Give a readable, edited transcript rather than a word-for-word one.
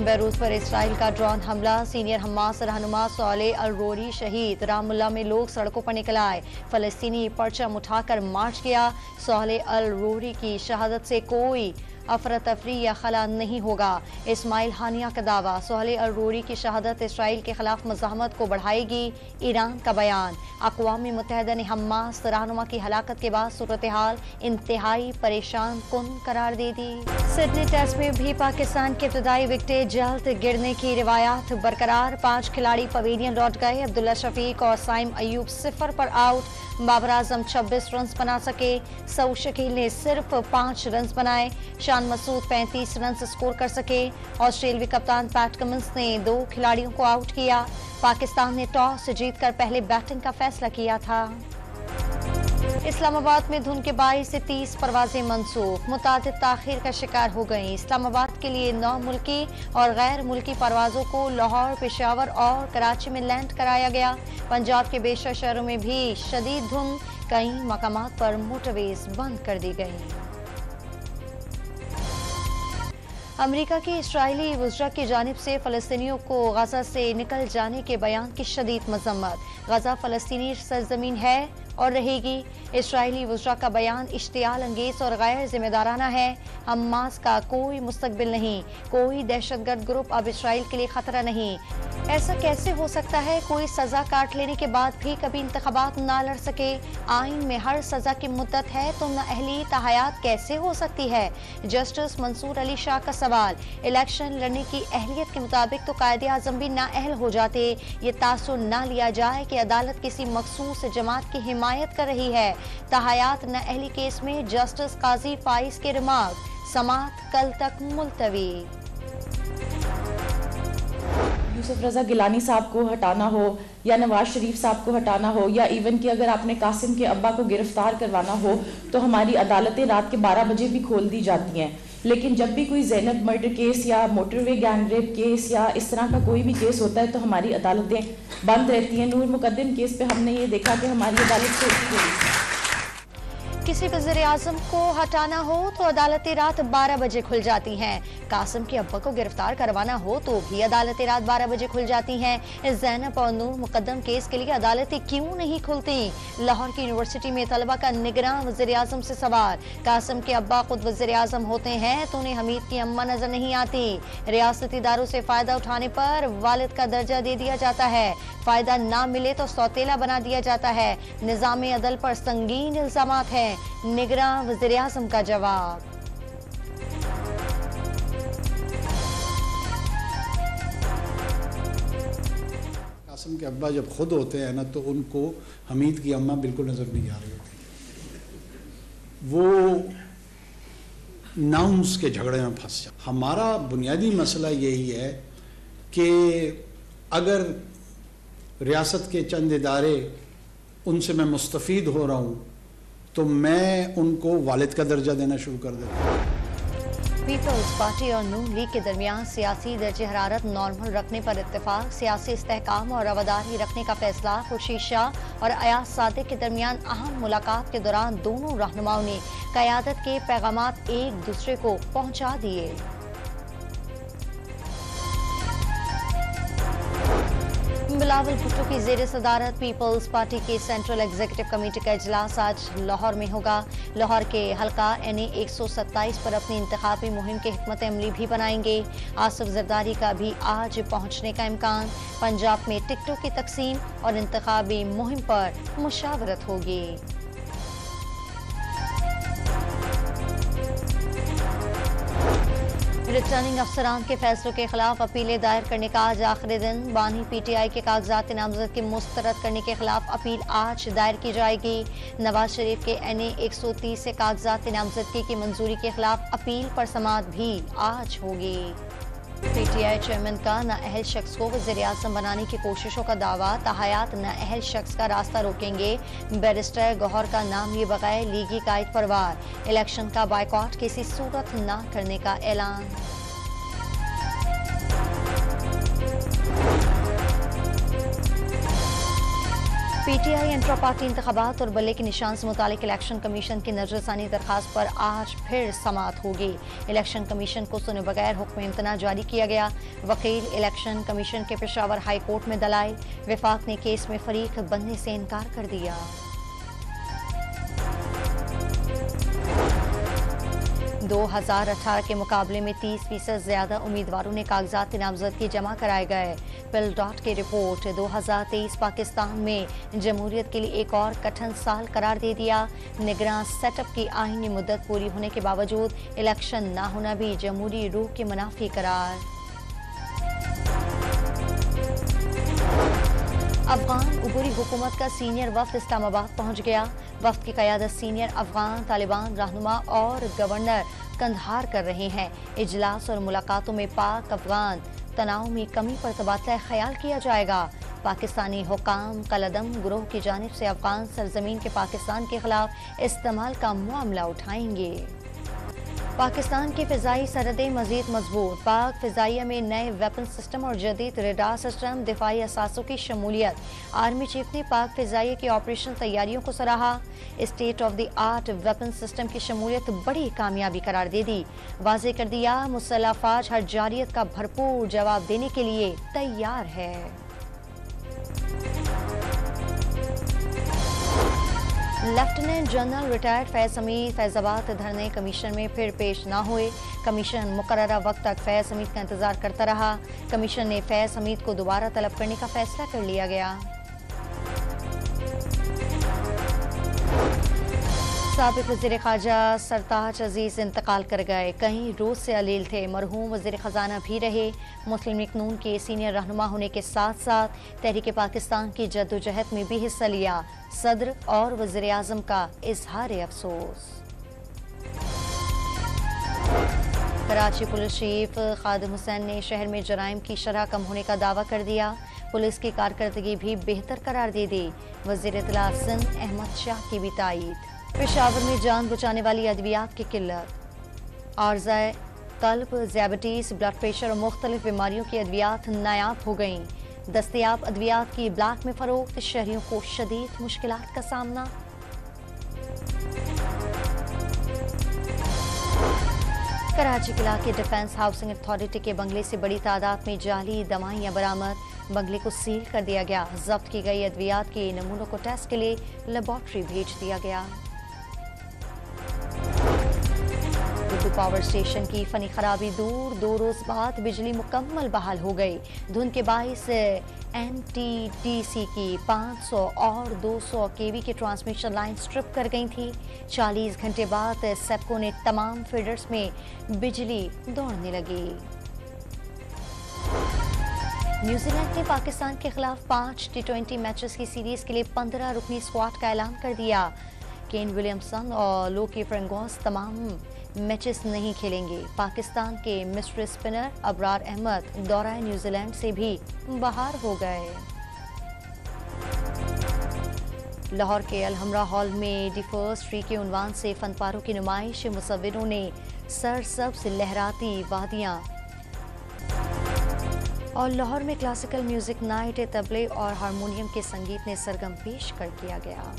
Beirut पर Israel का drone हमला, सीनियर हमास रहनुमा सोलेह अल रोरी शहीद। रामुल्ला में लोग सड़कों पर निकल आए, फलस्तीनी परचम उठाकर मार्च किया। सोलेह अल रोरी की शहादत से कोई अफरा तफरी या खला नहीं होगा, इस्माइल हानिया का दावा। सोलेह अल रोरी की शहादत इसराइल के खिलाफ मज़ाहमत को बढ़ाएगी, ईरान का बयान। अक़वाम मुत्तहिदा ने हमास रहनुमा की हलाकत के बाद सूरत हाल इंतहाई परेशान कुन करार दे दी। सिडनी टेस्ट में भी पाकिस्तान के इब्तदाई विकेट जल्द गिरने की रिवायात बरकरार। 5 खिलाड़ी पवेलियन लौट गए। अब्दुल्ला शफीक और साइम अयूब 0 पर आउट। बाबर आजम 26 रन बना सके। सऊद शकील ने सिर्फ 5 रन बनाए। शान मसूद 35 रन स्कोर कर सके। ऑस्ट्रेलियावी कप्तान पैट कमिंस ने 2 खिलाड़ियों को आउट किया। पाकिस्तान ने टॉस जीतकर पहले बैटिंग का फैसला किया था। इस्लामाबाद में धुंध के बाइस से 30 परवाजें मनसूख, मुतादिद ताखीर का शिकार हो गई। इस्लामाबाद के लिए 9 मुल्की और गैर मुल्की परवाजों को लाहौर, पेशावर और कराची में लैंड कराया गया। पंजाब के बेशर शहरों में भी शदीद धुंध, कई मकामात पर मोटरवेज बंद कर दी गई। अमेरिका की इस्राइली वज़रा की जानिब से फ़लस्तीनियों को गजा से निकल जाने के बयान की शदीद मज़म्मत। गजा फ़लस्तीनी सरजमीन है और रहेगी। इस्राइली वज़रा का बयान इश्तियाल अंगेज़ और गैर जिम्मेदाराना है। हमास का कोई मुस्तकबिल नहीं, कोई दहशतगर्द ग्रुप अब इस्राइल के लिए खतरा नहीं। ऐसा कैसे हो सकता है कोई सजा काट लेने के बाद भी कभी इंतखाबात ना लड़ सके? आइन में हर सजा की मुद्दत है तो नाअहली तहयात कैसे हो सकती है? जस्टिस मंसूर अली शाह का सवाल। इलेक्शन लड़ने की अहलियत के मुताबिक तो कायदे आज़म भी नाअहल हो जाते। ये तासुर ना लिया जाए कि अदालत किसी मखसूस जमात की हिमायत कर रही है। तहयात नाअहली केस में जस्टिस काजी फाइज के रिमार्क। समाअत कल तक मुलतवी। यूसुफ रज़ा गिलानी साहब को हटाना हो या नवाज शरीफ साहब को हटाना हो या इवन कि अगर आपने कासिम के अब्बा को गिरफ्तार करवाना हो तो हमारी अदालतें रात के 12 बजे भी खोल दी जाती हैं। लेकिन जब भी कोई ज़ैनब मर्डर केस या मोटरवे गैंग रेप केस या इस तरह का कोई भी केस होता है तो हमारी अदालतें बंद रहती हैं। नूर मुकद्दम केस पे हमने ये देखा कि हमारी अदालत खोलती गई। किसी वज़ीर आज़म को हटाना हो तो अदालतें रात 12 बजे खुल जाती हैं। कासिम के अब्बा को गिरफ्तार करवाना हो तो भी अदालतें रात 12 बजे खुल जाती हैं। ज़ैनब और नूर मुकद्दम केस के लिए अदालतें क्यों नहीं खुलती? लाहौर की यूनिवर्सिटी में तलबा का निगरान वज़ीर आज़म से सवाल। कासिम के अब्बा खुद वज़ीर आज़म होते हैं तो उन्हें हमीद की अम्मा नजर नहीं आती। रियासती इदारों से फ़ायदा उठाने पर वालिद का दर्जा दे दिया जाता है। फ़ायदा ना मिले तो सौतेला बना दिया जाता है। निज़ाम अदल पर संगीन इल्ज़ामात हैं। निगरान वज़ीर आज़म का जवाब। कासिम के अब्बा जब खुद होते हैं ना तो उनको हमीद की अम्मा बिल्कुल नज़र नहीं आ रही होती। वो नाउंस के झगड़े में फंस जाए। हमारा बुनियादी मसला यही है कि अगर रियासत के चंद इदारे उनसे मैं मुस्तफ़ीद हो रहा हूँ तो मैं उनको वालिद का दर्जा देना शुरू कर देता हूँ। पीपल्स पार्टी और नून लीग के दरमियान सियासी दर्जे हरारत नॉर्मल रखने पर इत्तेफाक। सियासी इस्तेहकाम और रवादारी रखने का फैसला। खुर्शीद शाह और अयाज सादिक के दरमियान अहम मुलाकात के दौरान दोनों रहनुमाओं ने क़यादत के पैगामात एक दूसरे को पहुंचा दिए। बिलावल भुट्टो की ज़ेर सदारत पीपल्स पार्टी की सेंट्रल एग्जीक्यूटिव कमेटी का इजलास आज लाहौर में होगा। लाहौर के हल्का NA 127 पर अपनी इंतखाबी मुहिम की हिकमत अमली भी बनाएंगे। आसिफ जरदारी का भी आज पहुंचने का इम्कान। पंजाब में टिकटों की तकसीम और इंतखाबी मुहिम पर मुशावरत होगी। रिटर्निंग अफसरान के फैसलों के खिलाफ अपीलें दायर करने का आज आखिरी दिन। बानी PTI के कागजात नामजद की मुस्तरद करने के खिलाफ अपील आज दायर की जाएगी। नवाज शरीफ के NA 130 से कागजात नामजदगी की मंजूरी के खिलाफ अपील पर समाअत भी आज होगी। PTI चेयरमैन का नाअहल शख्स को वज़ीर आज़म बनाने की कोशिशों का दावा। तहयात नाअहल शख्स का रास्ता रोकेंगे। बैरिस्टर गौहर का नाम लिए बगैर लीगी कायद पर वार। इलेक्शन का बायकॉट किसी सूरत ना करने का ऐलान। पीटीआई इंट्रा पार्टी इंतखाबात और बल्ले के निशान से मुतालिक इलेक्शन कमीशन की नजरसानी दरखास्त पर आज फिर समाअत होगी। इलेक्शन कमीशन को सुने बगैर हुक्म इम्तना जारी किया गया। वकील इलेक्शन कमीशन के पेशावर हाई कोर्ट में दलाइल, विफाक ने केस में फरीक बनने से इनकार कर दिया। दो 2018 के मुकाबले में 30% ज्यादा उम्मीदवारों ने कागजात नामजदगी जमा कराए गए। पिल डॉट की रिपोर्ट 2023 पाकिस्तान में जमहूरियत के लिए एक और कठिन साल करार दे दिया। निगरान सेटअप की आईनी मुद्दत पूरी होने के बावजूद इलेक्शन ना होना भी जमहूरी रूह के मुनाफी करार। अफगान उबूरी हुकूमत का सीनियर वफ्द इस्लामाबाद पहुंच गया। वफ्द की क़यादत सीनियर अफगान तालिबान रहनुमा और गवर्नर कंधार कर रहे हैं। इजलास और मुलाकातों में पाक अफगान तनाव में कमी पर तबादला ख्याल किया जाएगा। पाकिस्तानी हुकाम कलदम गुरोह की जानिब से अफगान सरजमीन के पाकिस्तान के खिलाफ इस्तेमाल का मामला उठाएंगे। पाकिस्तान की फ़िज़ाई सरहदें मज़ीद मजबूत। पाक फ़िज़ाइया में नए वेपन सिस्टम और जदीद रेडार सिस्टम, दिफाई असासों की शमूलियत। आर्मी चीफ ने पाक फ़िज़ाइया की ऑपरेशन तैयारियों को सराहा। State of the art weapon system की शमूलियत बड़ी कामयाबी करार दे दी। वाज़ेह कर दिया मुसल्लह फ़ौज हर जारियत का भरपूर जवाब देने के लिए तैयार है। Lieutenant general retired Faiz Hamid Faizabad धरने कमीशन में फिर पेश न हुए। कमीशन मुकर्ररा वक्त तक फैज हमीद का इंतजार करता रहा। कमीशन ने फैज हमीद को दोबारा तलब करने का फैसला कर लिया गया। साबिक वज़ीर ख़ारजा सरताज अजीज़ इंतकाल कर गए। कहीं रूस से अलील थे, मरहूम वज़ीर ख़जाना भी रहे। मुस्लिम लीग नून के सीनियर रहनुमा होने के साथ साथ तहरीक पाकिस्तान की जद्दोजहद में भी हिस्सा लिया। सदर और वज़ीर आज़म का इजहार अफसोस। कराची पुलिस चीफ खादिम हुसैन ने शहर में जराइम की शरह कम होने का दावा कर दिया। पुलिस की कारकर्दगी भी बेहतर करार दे दी। वज़ीर इत्तला सिंध अहमद शाह की भी तायीद। पेशावर में जान बचाने वाली अद्वियात की किल्लत। आर्ज़ाए कल्ब, ज़ियाबतीस, ब्लड प्रेशर और मुख्तलिफ बीमारियों की अद्वियात नायाब हो गईं। दस्तयाब अद्वियात की ब्लॉक में फरोख्त, शहरियों को शदीद मुश्किलात का सामना। कराची किला के डिफेंस हाउसिंग अथॉरिटी के बंगले से बड़ी तादाद में जाली दवाइयां बरामद। बंगले को सील कर दिया गया। जब्त की गई अद्वियात के नमूनों को टेस्ट के लिए लेबॉर्ट्री भेज दिया गया। पावर स्टेशन की फनी खराबी दूर, 2 रोज बाद बिजली मुकम्मल बहाल हो गई। धुंध के बाइस NTDC की 500 और 200 kV की ट्रांसमिशन लाइन स्ट्रिप कर गई थी। 40 घंटे बाद सेप्को ने तमाम फीडर्स में बिजली दौड़ने लगी। न्यूजीलैंड ने पाकिस्तान के खिलाफ 5 T20 मैचेस की सीरीज के लिए 15 रुकनी स्क्वाड का ऐलान कर दिया। केन विलियमसन और लोकी फ्रेंगोस तमाम मैचेस नहीं खेलेंगे। पाकिस्तान के मिस्ट्री स्पिनर अबरार अहमद दौरा न्यूजीलैंड से भी बाहर हो गए। लाहौर के अलहमरा हॉल में दी फर्स्ट ट्री के उन्वान से फनपारों की नुमाइश। मुसव्विरों ने सरसब्ज लहराती वादियां और लाहौर में क्लासिकल म्यूजिक नाइट, तबले और हारमोनियम के संगीत ने सरगम पेश कर किया गया।